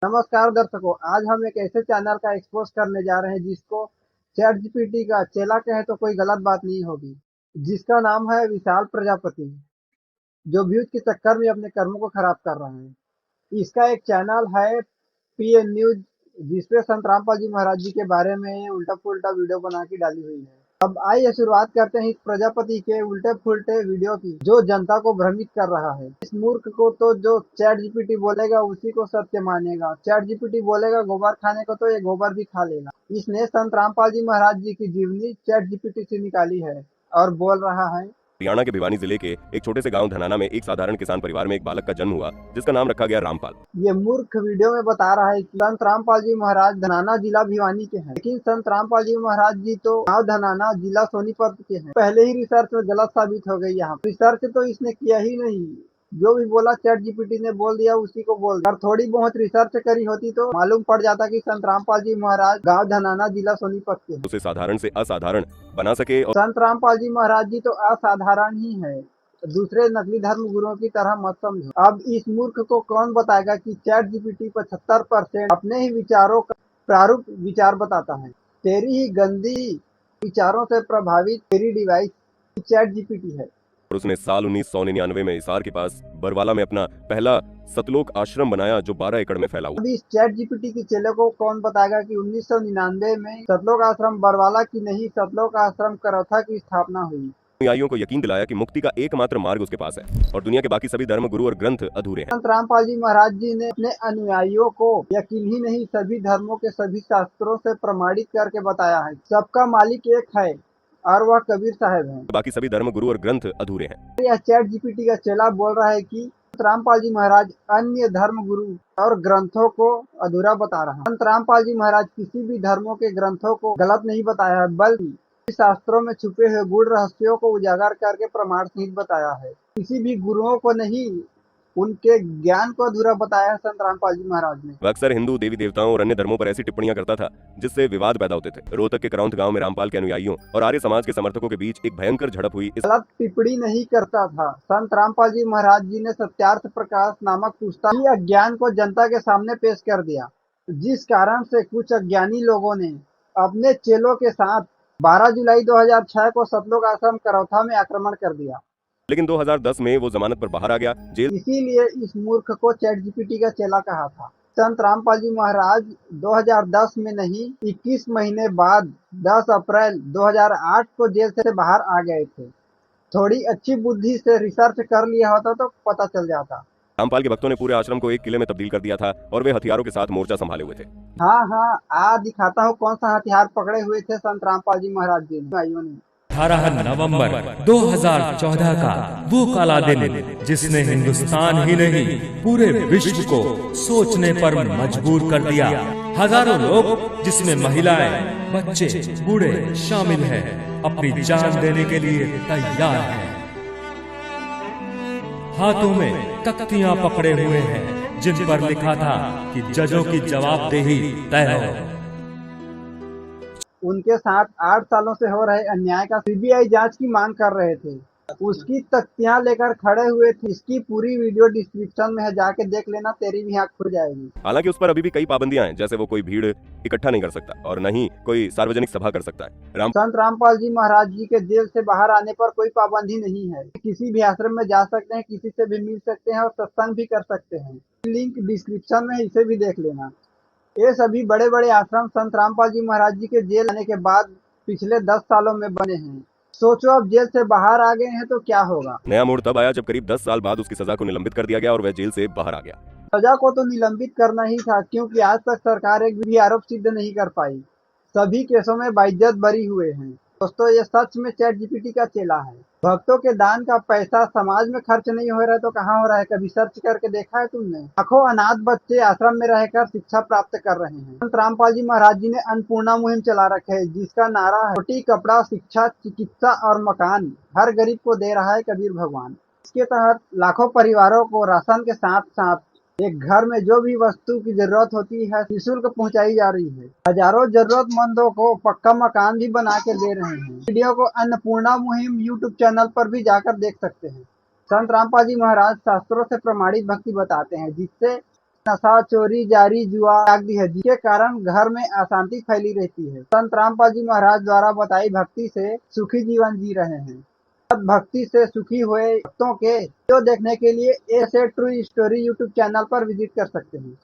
नमस्कार दर्शकों, आज हम एक ऐसे चैनल का एक्सपोज करने जा रहे हैं जिसको चैट जीपीटी का चेला कहे तो कोई गलत बात नहीं होगी। जिसका नाम है विशाल प्रजापति, जो व्यूज के चक्कर में अपने कर्मों को खराब कर रहा है। इसका एक चैनल है पीएन न्यूज, जिसपे संत रामपाल जी महाराज जी के बारे में उल्टा पुल्टा वीडियो बना के डाली हुई है। अब आइए शुरुआत करते हैं इस प्रजापति के उल्टे फुल्टे वीडियो की, जो जनता को भ्रमित कर रहा है। इस मूर्ख को तो जो चैट जीपीटी बोलेगा उसी को सत्य मानेगा। चैट जीपीटी बोलेगा गोबर खाने को तो ये गोबर भी खा लेगा। इसने संत रामपाल जी महाराज जी की जीवनी चैट जीपीटी से निकाली है और बोल रहा है। हरियाणा के भिवानी जिले के एक छोटे से गांव धनाना में एक साधारण किसान परिवार में एक बालक का जन्म हुआ, जिसका नाम रखा गया रामपाल। ये मूर्ख वीडियो में बता रहा है कि संत रामपाल जी महाराज धनाना जिला भिवानी के हैं, लेकिन संत रामपाल जी महाराज जी तो गाँव धनाना जिला सोनीपत के हैं। पहले ही रिसर्च में गलत साबित हो गई। यहाँ रिसर्च तो इसने किया ही नहीं, जो भी बोला चैट जीपीटी ने बोल दिया उसी को बोल दिया। अगर थोड़ी बहुत रिसर्च करी होती तो मालूम पड़ जाता कि संत रामपाल जी महाराज गाँव धनाना जिला सोनीपत के हैं। उसे साधारण से असाधारण बना सके और संत रामपाल जी महाराज जी तो असाधारण ही है, दूसरे नकली धर्म गुरुओं की तरह मत समझो। अब इस मूर्ख को कौन बताएगा कि चैट जीपीटी 75% अपने ही विचारों का प्रारूप विचार बताता है। तेरी ही गंदी विचारों से प्रभावित तेरी डिवाइस चैट जीपीटी है। उसने साल 1999 में हिसार के पास बरवाला में अपना पहला सतलोक आश्रम बनाया, जो 12 एकड़ में फैला हुआ। अब इस चैट जीपीटी के चेले को कौन बताएगा कि 1999 में सतलोक आश्रम बरवाला की नहीं, सतलोक आश्रम करौथा की स्थापना हुई। अनुयायियों को यकीन दिलाया कि मुक्ति का एकमात्र मार्ग उसके पास है और दुनिया के बाकी सभी धर्म गुरु और ग्रंथ अधूरे हैं। संत रामपाल जी महाराज जी ने अपने अनुयायियों को यकीन ही नहीं, सभी धर्मों के सभी शास्त्रों से प्रमाणित करके बताया है सबका मालिक एक है और वह कबीर साहब हैं। बाकी सभी धर्म गुरु और ग्रंथ अधूरे हैं। यह चैट जीपीटी का चेला बोल रहा है कि संत रामपाल जी महाराज अन्य धर्म गुरु और ग्रंथों को अधूरा बता रहा है। संत रामपाल जी महाराज किसी भी धर्मों के ग्रंथों को गलत नहीं बताया है, बल्कि शास्त्रों में छुपे हुए गूढ़ रहस्यों को उजागर करके प्रमाण सहित बताया है। किसी भी गुरुओं को नहीं, उनके ज्ञान को अधूरा बताया है संत रामपाल जी महाराज ने। वह अक्सर हिंदू देवी देवताओं और अन्य धर्मों पर ऐसी टिप्पणियां करता था जिससे विवाद पैदा होते थे। रोहतक के करौंथ गांव में रामपाल के अनुयायियों और आर्य समाज के समर्थकों के बीच एक भयंकर झड़प हुई। गलत टिप्पणी नहीं करता था। संत रामपाल जी महाराज जी ने सत्यार्थ प्रकाश नामक पुस्तक ही अज्ञान को जनता के सामने पेश कर दिया, जिस कारण से कुछ अज्ञानी लोगों ने अपने चेलों के साथ 12 जुलाई 2006 को सतलोक आश्रम करौथा में आक्रमण कर दिया। लेकिन 2010 में वो जमानत पर बाहर आ गया। जेल इसीलिए इस मूर्ख को चैट जीपीटी का चेला कहा था। संत रामपाल जी महाराज 2010 में नहीं, 21 महीने बाद 10 अप्रैल 2008 को जेल से बाहर आ गए थे। थोड़ी अच्छी बुद्धि से रिसर्च कर लिया होता तो पता चल जाता। रामपाल के भक्तों ने पूरे आश्रम को एक किले में तब्दील कर दिया था और वे हथियारों के साथ मोर्चा संभाले हुए थे। हाँ, आ दिखाता हूँ कौन सा हथियार पकड़े हुए थे संत रामपाल जी महाराज जी ने। 18 नवंबर 2014 का वो काला दिन जिसने हिंदुस्तान ही नहीं पूरे विश्व को सोचने पर मजबूर कर दिया। हजारों लोग, जिसमें महिलाएं, बच्चे, बूढ़े शामिल हैं, अपनी जान देने के लिए तैयार हैं। हाथों में तख्तियां पकड़े हुए हैं जिन पर लिखा था कि जजों की जवाबदेही तय हो। उनके साथ 8 सालों से हो रहे अन्याय का सीबीआई जांच की मांग कर रहे थे। उसकी तख्तियां लेकर खड़े हुए थे। इसकी पूरी वीडियो डिस्क्रिप्शन में है, जाके देख लेना, तेरी भी आंख खुल जाएगी। हालांकि उस पर अभी भी कई पाबंदियां हैं, जैसे वो कोई भीड़ इकट्ठा नहीं कर सकता और न ही कोई सार्वजनिक सभा कर सकता है। संत रामपाल जी महाराज जी के जेल से बाहर आने पर कोई पाबंदी नहीं है। किसी भी आश्रम में जा सकते हैं, किसी से भी मिल सकते हैं और सत्संग भी कर सकते हैं। लिंक डिस्क्रिप्शन में, इसे भी देख लेना। ये सभी बड़े बड़े आश्रम संत रामपाल जी महाराज जी के जेल आने के बाद पिछले 10 सालों में बने हैं। सोचो, अब जेल से बाहर आ गए हैं तो क्या होगा। नया मोड़ तब आया जब करीब 10 साल बाद उसकी सजा को निलंबित कर दिया गया और वह जेल से बाहर आ गया। सजा को तो निलंबित करना ही था, क्योंकि आज तक सरकार एक भी आरोप सिद्ध नहीं कर पाई। सभी केसों में बाइज्जत बरी हुए हैं। दोस्तों, ये सच में चैट जीपीटी का चेला है। भक्तों के दान का पैसा समाज में खर्च नहीं हो रहा है तो कहाँ हो रहा है? कभी सर्च करके देखा है तुमने? लाखों अनाथ बच्चे आश्रम में रहकर शिक्षा प्राप्त कर रहे हैं। संत रामपाल जी महाराज जी ने अन्नपूर्णा मुहिम चला रखे है, जिसका नारा है रोटी, कपड़ा, शिक्षा, चिकित्सा और मकान हर गरीब को दे रहा है कबीर भगवान। इसके तहत लाखों परिवारों को राशन के साथ साथ एक घर में जो भी वस्तु की जरूरत होती है निःशुल्क पहुंचाई जा रही है। हजारों जरूरतमंदों को पक्का मकान भी बना के दे रहे हैं। वीडियो को अन्नपूर्णा मुहिम यूट्यूब चैनल पर भी जाकर देख सकते हैं। संत रामपाल जी महाराज शास्त्रों से प्रमाणित भक्ति बताते हैं, जिससे नशा, चोरी, जारी, जुआ त्याग दी है, जिसके कारण घर में अशांति फैली रहती है। संत रामपाल जी महाराज द्वारा बताई भक्ति से सुखी जीवन जी रहे हैं। भक्ति से सुखी हुए भक्तों के वीडियो देखने के लिए ऐसे ट्रू स्टोरी यूट्यूब चैनल पर विजिट कर सकते हैं।